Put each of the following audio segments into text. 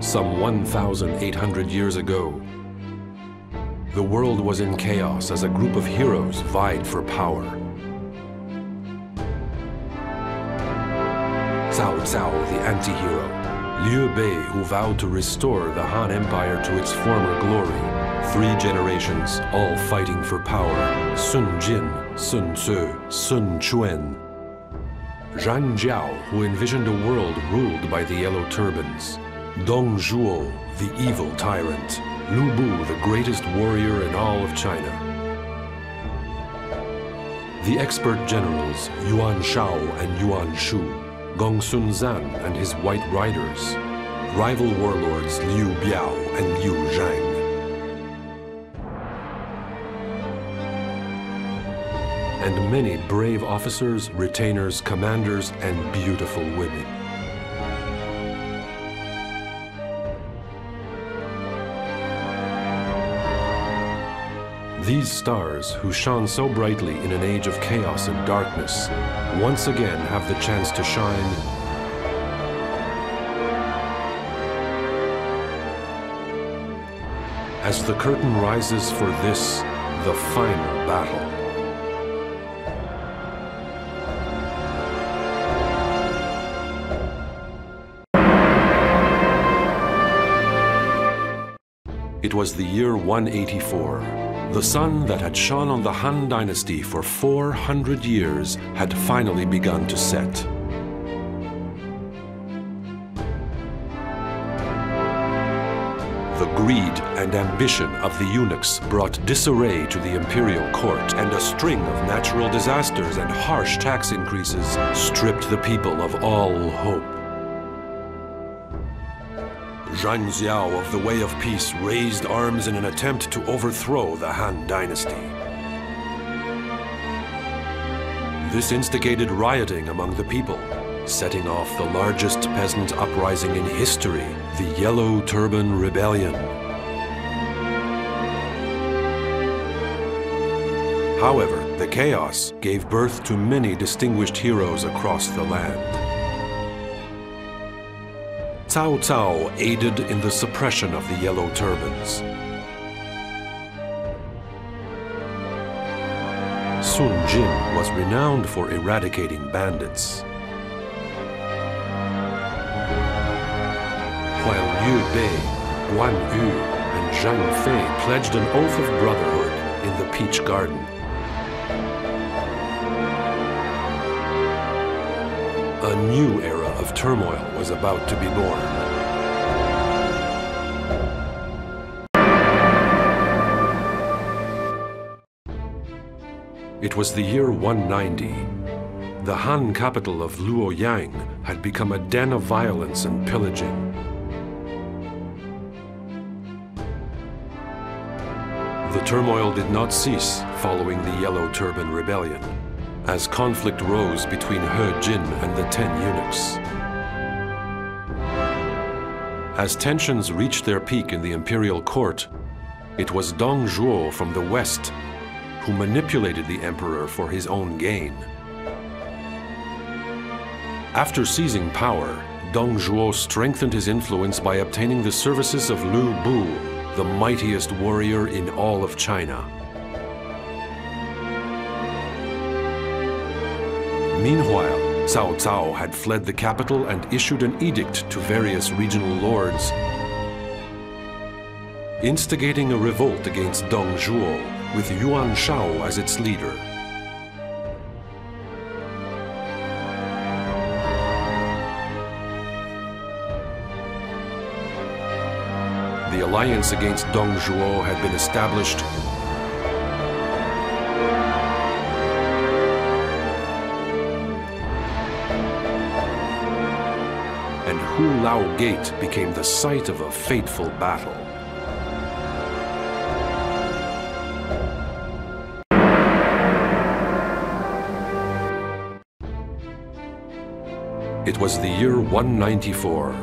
Some 1,800 years ago, the world was in chaos as a group of heroes vied for power. Cao Cao, the anti-hero, Liu Bei, who vowed to restore the Han Empire to its former glory. 3 generations, all fighting for power. Sun Jin, Sun Tzu, Sun Quan. Zhang Jiao, who envisioned a world ruled by the Yellow Turbans. Dong Zhuo, the evil tyrant. Lu Bu, the greatest warrior in all of China. The expert generals Yuan Shao and Yuan Shu. Gong Sun Zan and his White Riders. Rival warlords Liu Biao and Liu Zhang. And many brave officers, retainers, commanders, and beautiful women. These stars, who shone so brightly in an age of chaos and darkness, once again have the chance to shine as the curtain rises for this, the final battle. It was the year 184. The sun that had shone on the Han Dynasty for 400 years had finally begun to set. The greed and ambition of the eunuchs brought disarray to the imperial court, and a string of natural disasters and harsh tax increases stripped the people of all hope. Zhang Xiao of the Way of Peace raised arms in an attempt to overthrow the Han Dynasty. This instigated rioting among the people, setting off the largest peasant uprising in history, the Yellow Turban Rebellion. However, the chaos gave birth to many distinguished heroes across the land. Cao Cao aided in the suppression of the Yellow Turbans. Sun Jin was renowned for eradicating bandits. While Liu Bei, Guan Yu, and Zhang Fei pledged an oath of brotherhood in the Peach Garden. A new era of turmoil was about to be born. It was the year 190. The Han capital of Luoyang had become a den of violence and pillaging. The turmoil did not cease following the Yellow Turban Rebellion, as conflict rose between He Jin and the 10 eunuchs. As tensions reached their peak in the imperial court, it was Dong Zhuo from the west who manipulated the emperor for his own gain. After seizing power, Dong Zhuo strengthened his influence by obtaining the services of Lu Bu, the mightiest warrior in all of China. Meanwhile, Cao Cao had fled the capital and issued an edict to various regional lords, instigating a revolt against Dong Zhuo, with Yuan Shao as its leader. The alliance against Dong Zhuo had been established, and Hulao Gate became the site of a fateful battle. It was the year 194.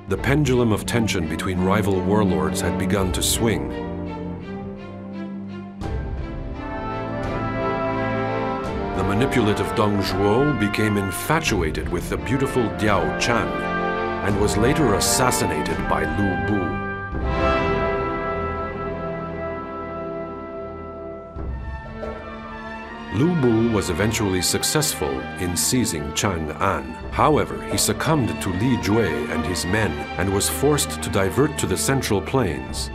The pendulum of tension between rival warlords had begun to swing. The manipulative Dong Zhuo became infatuated with the beautiful Diao Chan, and was later assassinated by Lu Bu. Lu Bu was eventually successful in seizing Chang'an. However, he succumbed to Li Jue and his men and was forced to divert to the Central Plains.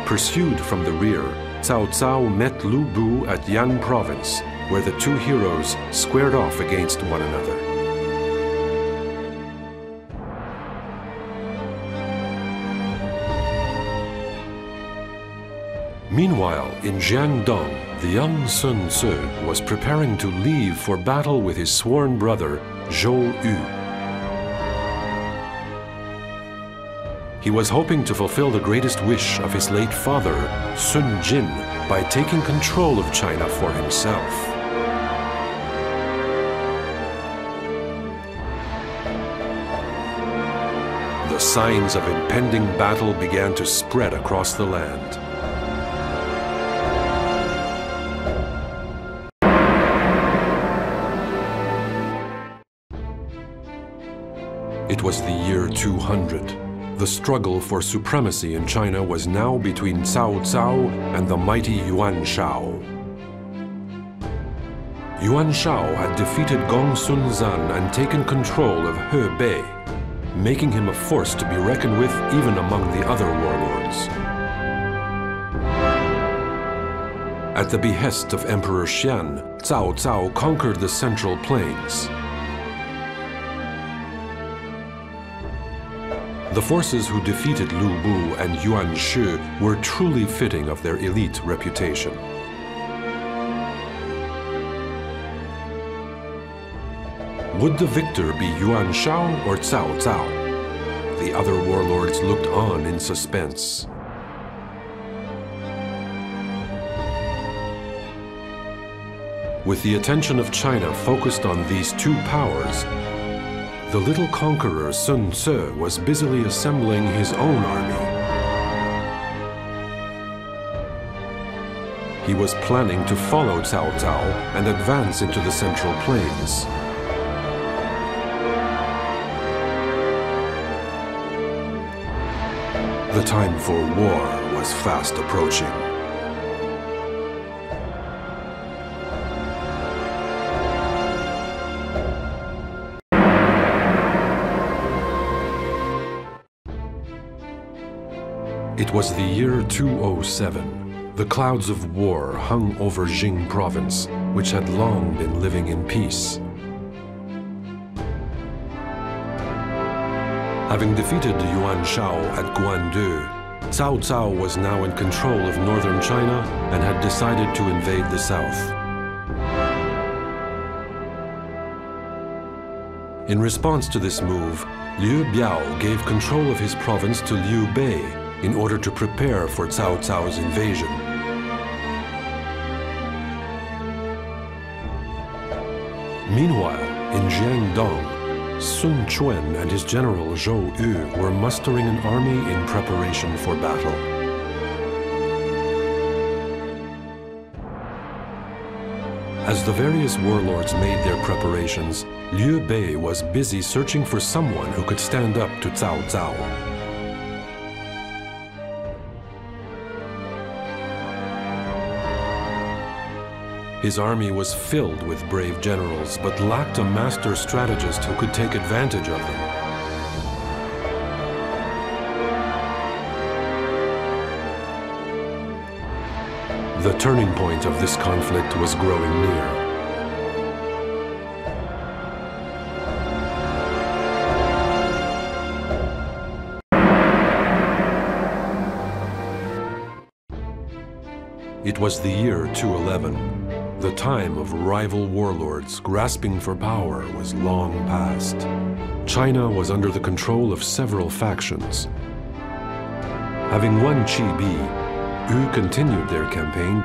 Pursued from the rear, Cao Cao met Lu Bu at Yan Province, where the two heroes squared off against one another. Meanwhile, in Jiangdong, the young Sun Ce was preparing to leave for battle with his sworn brother, Zhou Yu. He was hoping to fulfill the greatest wish of his late father, Sun Jin, by taking control of China for himself. The signs of impending battle began to spread across the land. It was the year 200. The struggle for supremacy in China was now between Cao Cao and the mighty Yuan Shao. Yuan Shao had defeated Gong Sun Zan and taken control of Hebei, making him a force to be reckoned with even among the other warlords. At the behest of Emperor Xian, Cao Cao conquered the Central Plains. The forces who defeated Lu Bu and Yuan Shi were truly fitting of their elite reputation. Would the victor be Yuan Shao or Cao Cao? The other warlords looked on in suspense. With the attention of China focused on these two powers, the little conqueror Sun Ce was busily assembling his own army. He was planning to follow Cao Cao and advance into the Central Plains. The time for war was fast approaching. It was the year 207. The clouds of war hung over Jing province, which had long been living in peace. Having defeated Yuan Shao at Guandu, Cao Cao was now in control of northern China and had decided to invade the south. In response to this move, Liu Biao gave control of his province to Liu Bei in order to prepare for Cao Cao's invasion. Meanwhile, in Jiangdong, Sun Quan and his general Zhou Yu were mustering an army in preparation for battle. As the various warlords made their preparations, Liu Bei was busy searching for someone who could stand up to Cao Cao. His army was filled with brave generals, but lacked a master strategist who could take advantage of them. The turning point of this conflict was growing near. It was the year 211. The time of rival warlords grasping for power was long past. China was under the control of several factions. Having won Chibi, Yu continued their campaign,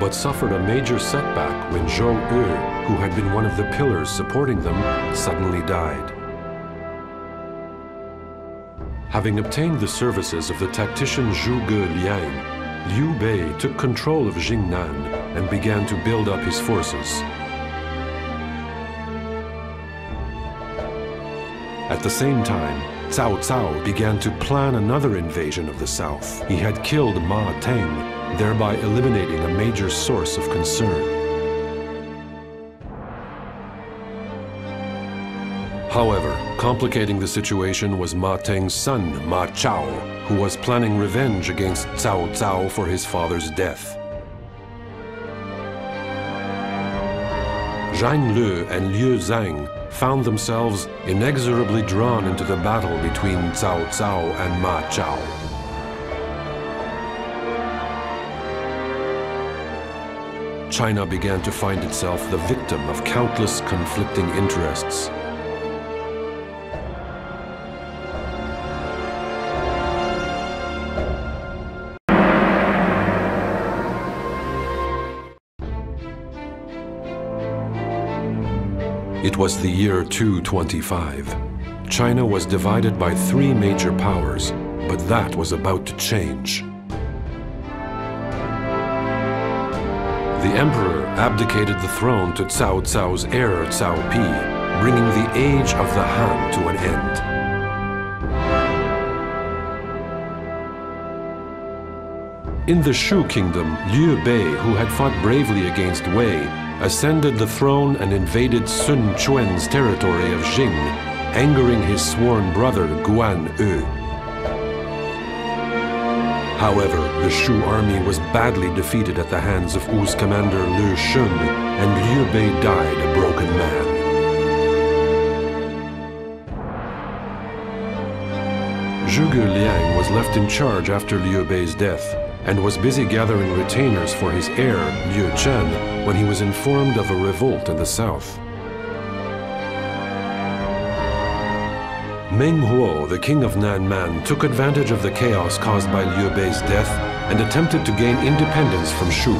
but suffered a major setback when Zhou Yu, who had been one of the pillars supporting them, suddenly died. Having obtained the services of the tactician Zhuge Liang, Liu Bei took control of Jingnan and began to build up his forces. At the same time, Cao Cao began to plan another invasion of the south. He had killed Ma Teng, thereby eliminating a major source of concern. However, complicating the situation was Ma Teng's son, Ma Chao, who was planning revenge against Cao Cao for his father's death. Zhang Lu and Liu Zhang found themselves inexorably drawn into the battle between Cao Cao and Ma Chao. China began to find itself the victim of countless conflicting interests. It was the year 225. China was divided by three major powers, but that was about to change. The emperor abdicated the throne to Cao Cao's heir Cao Pi, bringing the age of the Han to an end. In the Shu kingdom, Liu Bei, who had fought bravely against Wei, ascended the throne and invaded Sun Quan's territory of Jing, angering his sworn brother Guan Yu. However, the Shu army was badly defeated at the hands of Wu's commander Lu Shun, and Liu Bei died a broken man. Zhuge Liang was left in charge after Liu Bei's death, and was busy gathering retainers for his heir, Liu Chen, when he was informed of a revolt in the south. Meng Huo, the king of Nanman, took advantage of the chaos caused by Liu Bei's death and attempted to gain independence from Shu.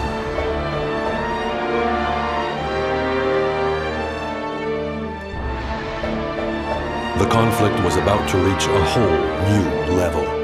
The conflict was about to reach a whole new level.